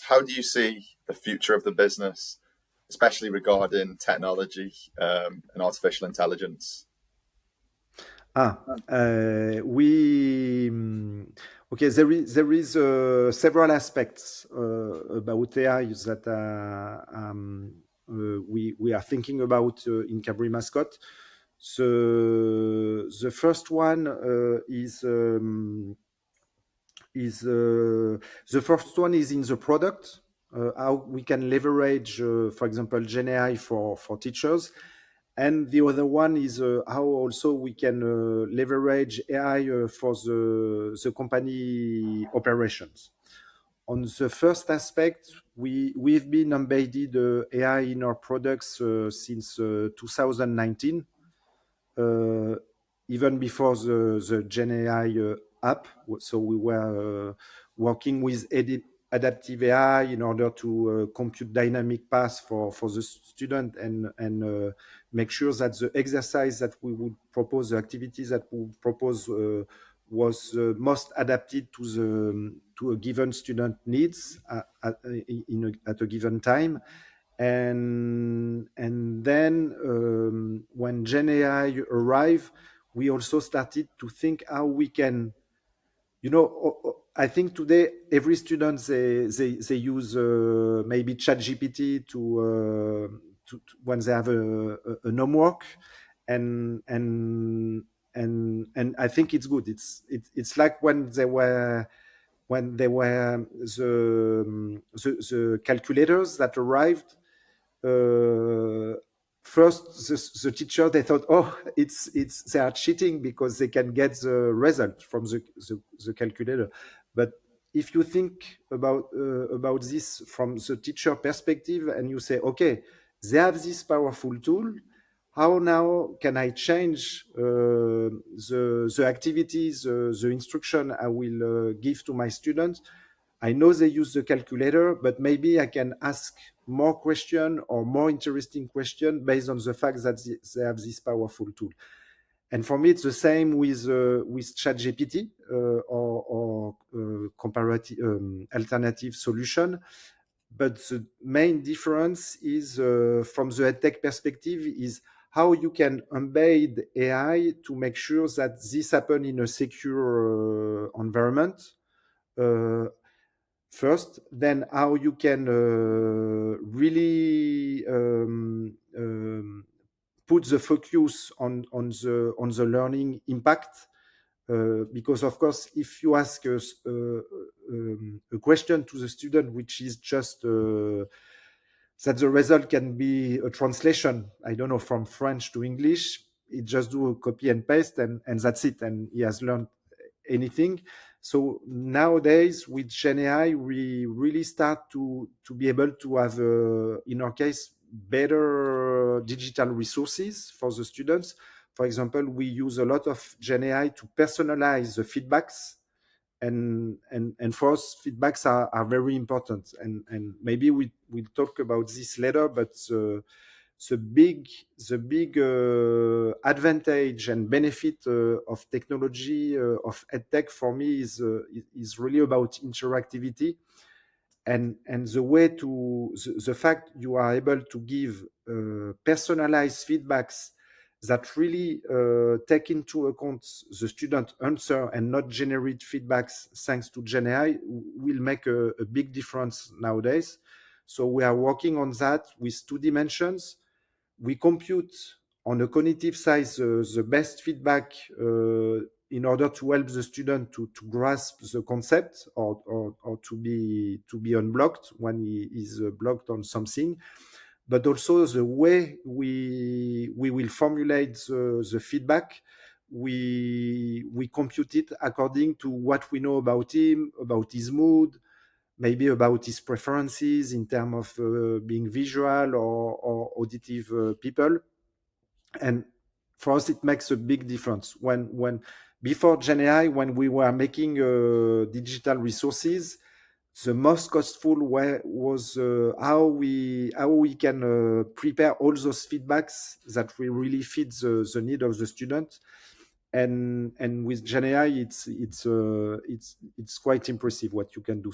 how do you see the future of the business, especially regarding technology and artificial intelligence? Ah, we okay. There is several aspects about AI that we are thinking about in Cabri Mascot. The first one is in the product. How we can leverage, for example, Gen AI for teachers, and the other one is how also we can leverage AI for the company operations. On the first aspect, we've been embedded AI in our products since 2019, uh, even before the Gen AI app. So we were working with adaptive AI in order to compute dynamic paths for the student, and make sure that the exercise that we would propose, the activities that we would propose, was most adapted to a given student needs at a given time. And then when Gen AI arrived, we also started to think how we can, I think today every student, they use maybe ChatGPT when they have an homework, and I think it's good. It's like when they were the calculators that arrived. uh, First, the teacher, they thought, oh, it's they are cheating because they can get the result from the calculator. But if you think about this from the teacher perspective, and you say, okay, they have this powerful tool, how now can I change the activities, the instruction I will give to my students? I know they use the calculator, but maybe I can ask more question or more interesting question based on the fact that they have this powerful tool. And for me, it's the same with ChatGPT or comparative alternative solution. But the main difference is from the EdTech perspective is how you can embed AI to make sure that this happen in a secure environment. Uh, First, then how you can really put the focus on the learning impact. Because of course, if you ask us a question to the student which is just that the result can be a translation, I don't know, from French to English, it just do a copy and paste, and that's it, and he has learned anything. So nowadays with Gen AI, we really start to be able to have, in our case, better digital resources for the students. For example, we use a lot of Gen AI to personalize the feedbacks, and for us, feedbacks are very important. And maybe we'll talk about this later, but the big advantage and benefit of technology, of EdTech, for me is really about interactivity, and the fact you are able to give personalized feedbacks that really take into account the student answer and not generate feedbacks thanks to Gen AI will make a big difference nowadays. So we are working on that with two dimensions. We compute on a cognitive side the best feedback in order to help the student to grasp the concept, or to be unblocked when he is blocked on something, but also the way we will formulate the feedback. We compute it according to what we know about him, about his mood, maybe about his preferences in terms of being visual or auditive people. And for us, it makes a big difference. When before Gen AI, when we were making digital resources, the most costful way was how we can prepare all those feedbacks that will really fit the need of the student. And with Gen AI, it's quite impressive what you can do.